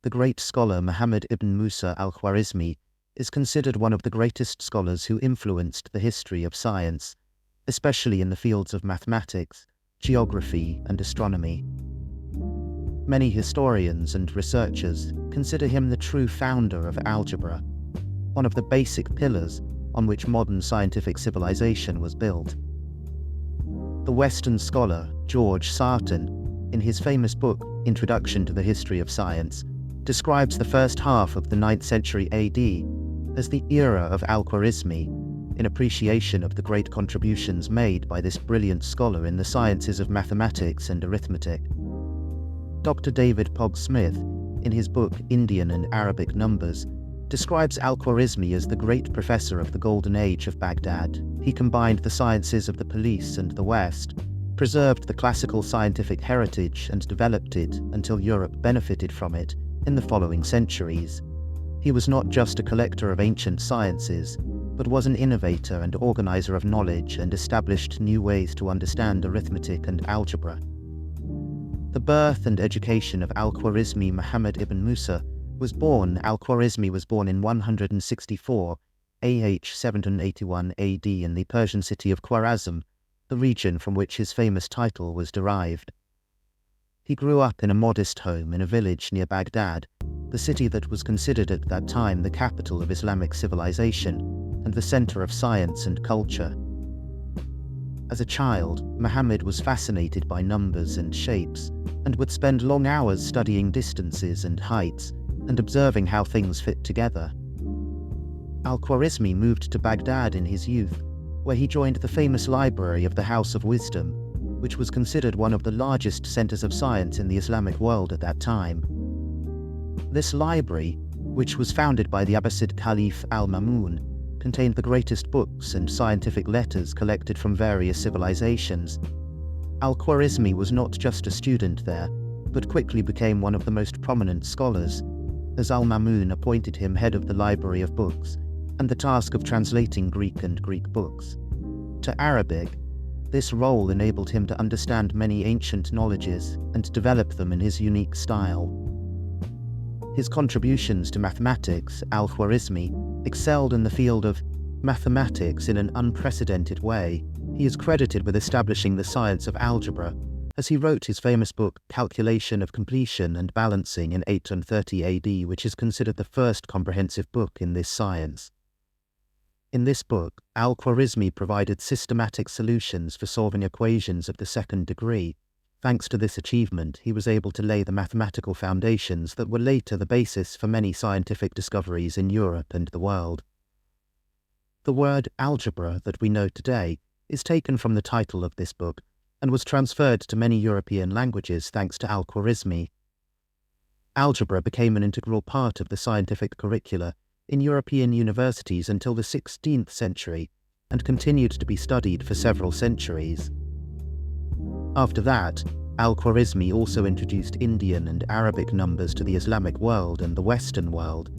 the great scholar Muhammad ibn Musa al-Khwarizmi is considered one of the greatest scholars who influenced the history of science, especially in the fields of mathematics, geography, and astronomy. Many historians and researchers consider him the true founder of algebra, one of the basic pillars on which modern scientific civilization was built. The Western scholar George Sarton, in his famous book Introduction to the History of Science, describes the first half of the 9th century AD as the era of al-Khwarizmi, in appreciation of the great contributions made by this brilliant scholar in the sciences of mathematics and arithmetic. Dr. David Pogge Smith, in his book Indian and Arabic Numbers, describes al-Khwarizmi as the great professor of the Golden Age of Baghdad. He combined the sciences of the police and the West, preserved the classical scientific heritage, and developed it until Europe benefited from it in the following centuries. He was not just a collector of ancient sciences, but was an innovator and organizer of knowledge and established new ways to understand arithmetic and algebra. The birth and education of al-Khwarizmi Muhammad ibn Musa al-Khwarizmi was born in 164 AH 781 AD in the Persian city of Khwarazm, the region from which his famous title was derived. He grew up in a modest home in a village near Baghdad, the city that was considered at that time the capital of Islamic civilization and the center of science and culture. As a child, Muhammad was fascinated by numbers and shapes, and would spend long hours studying distances and heights, and observing how things fit together. Al-Khwarizmi moved to Baghdad in his youth, where he joined the famous library of the House of Wisdom, which was considered one of the largest centers of science in the Islamic world at that time. This library, which was founded by the Abbasid Caliph al-Ma'mun, contained the greatest books and scientific letters collected from various civilizations. Al-Khwarizmi was not just a student there, but quickly became one of the most prominent scholars, as al-Ma'mun appointed him head of the library of books and the task of translating Greek and Greek books to Arabic. This role enabled him to understand many ancient knowledges and develop them in his unique style. His contributions to mathematics, al-Khwarizmi excelled in the field of mathematics in an unprecedented way. He is credited with establishing the science of algebra, as he wrote his famous book Calculation of Completion and Balancing in 830 AD, which is considered the first comprehensive book in this science. In this book, al-Khwarizmi provided systematic solutions for solving equations of the second degree. Thanks to this achievement, he was able to lay the mathematical foundations that were later the basis for many scientific discoveries in Europe and the world. The word algebra that we know today is taken from the title of this book and was transferred to many European languages thanks to al-Khwarizmi. Algebra became an integral part of the scientific curricula in European universities until the 16th century and continued to be studied for several centuries. After that, al-Khwarizmi also introduced Indian and Arabic numbers to the Islamic world and the Western world,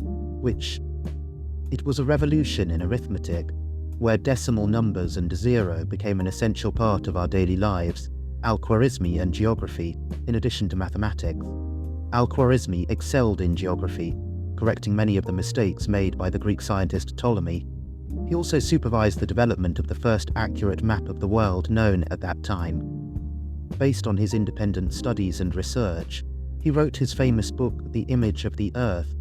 it was a revolution in arithmetic, where decimal numbers and zero became an essential part of our daily lives, al-Khwarizmi and geography, in addition to mathematics. Al-Khwarizmi excelled in geography, correcting many of the mistakes made by the Greek scientist Ptolemy. He also supervised the development of the first accurate map of the world known at that time. Based on his independent studies and research, he wrote his famous book The Image of the Earth,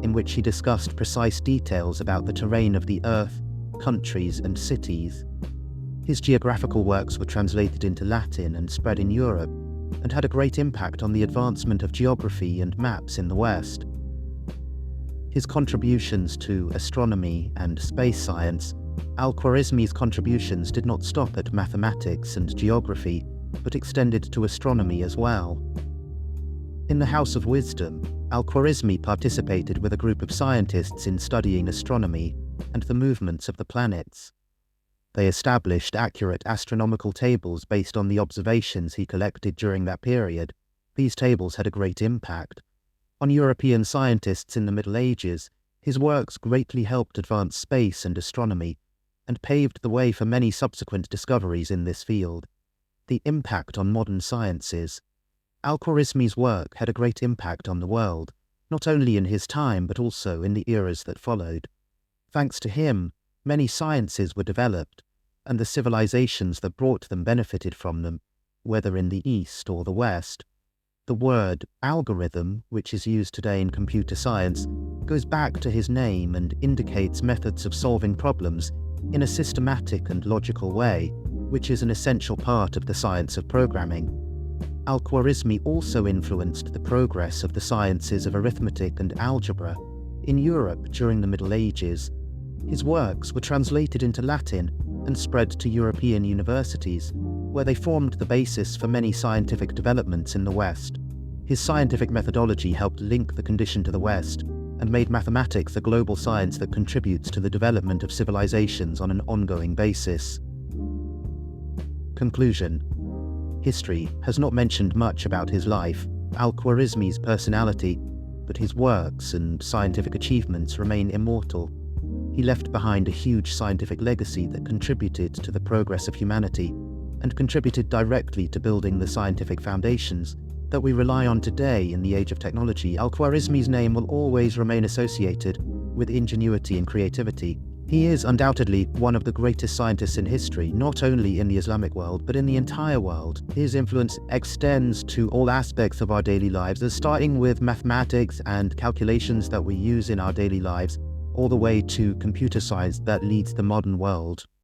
in which he discussed precise details about the terrain of the Earth, countries, and cities. His geographical works were translated into Latin and spread in Europe, and had a great impact on the advancement of geography and maps in the West. His contributions to astronomy and space science, al-Khwarizmi's contributions did not stop at mathematics and geography, but extended to astronomy as well. In the House of Wisdom, al-Khwarizmi participated with a group of scientists in studying astronomy and the movements of the planets. They established accurate astronomical tables based on the observations he collected during that period. These tables had a great impact on European scientists in the Middle Ages. His works greatly helped advance space and astronomy, and paved the way for many subsequent discoveries in this field. The impact on modern sciences. Al-Khwarizmi's work had a great impact on the world, not only in his time but also in the eras that followed. Thanks to him, many sciences were developed, and the civilizations that brought them benefited from them, whether in the East or the West. The word algorithm, which is used today in computer science, goes back to his name and indicates methods of solving problems in a systematic and logical way, which is an essential part of the science of programming. Al-Khwarizmi also influenced the progress of the sciences of arithmetic and algebra in Europe during the Middle Ages. His works were translated into Latin and spread to European universities, where they formed the basis for many scientific developments in the West. His scientific methodology helped link the condition to the West and made mathematics a global science that contributes to the development of civilizations on an ongoing basis. Conclusion. History has not mentioned much about his life, Al-Khwarizmi's personality, but his works and scientific achievements remain immortal. He left behind a huge scientific legacy that contributed to the progress of humanity and contributed directly to building the scientific foundations that we rely on today in the age of technology. Al-Khwarizmi's name will always remain associated with ingenuity and creativity. He is undoubtedly one of the greatest scientists in history, not only in the Islamic world, but in the entire world. His influence extends to all aspects of our daily lives, starting with mathematics and calculations that we use in our daily lives, all the way to computer science that leads the modern world.